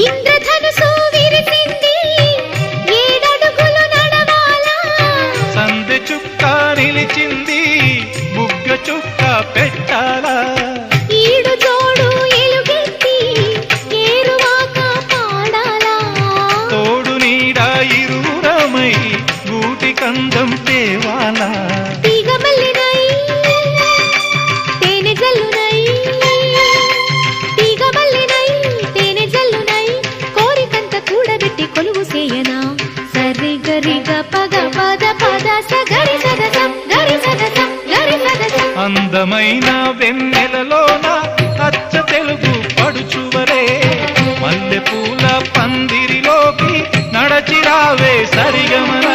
ఇంద్రధనుసు విరిసింది ఏడడుగులు నడవాలా సందె చుక్క నిలిచింది బుగ్గ చుక్క పెట్టాలా ఈడు జోడు ఎలుగెత్తి ఏరువాక పాడాలా తోడు నీడ ఇరువురమై గూటి కందం తేవాలా తీగ మల్లినై తేనె జల్లునై తీగ మల్లినై తేనె జల్లునై కోరికంత కూడబెట్టి కొలువు సేయనా సరి గరిగ పగ పద పద సగరి సదసం గరి సదసం గరి సదసం అందమైన వెన్నెలలోన అచ్చ తెలుగు పడుచువలే మల్లె పూల పందిరిలోకి నడచిరావే సరిగమన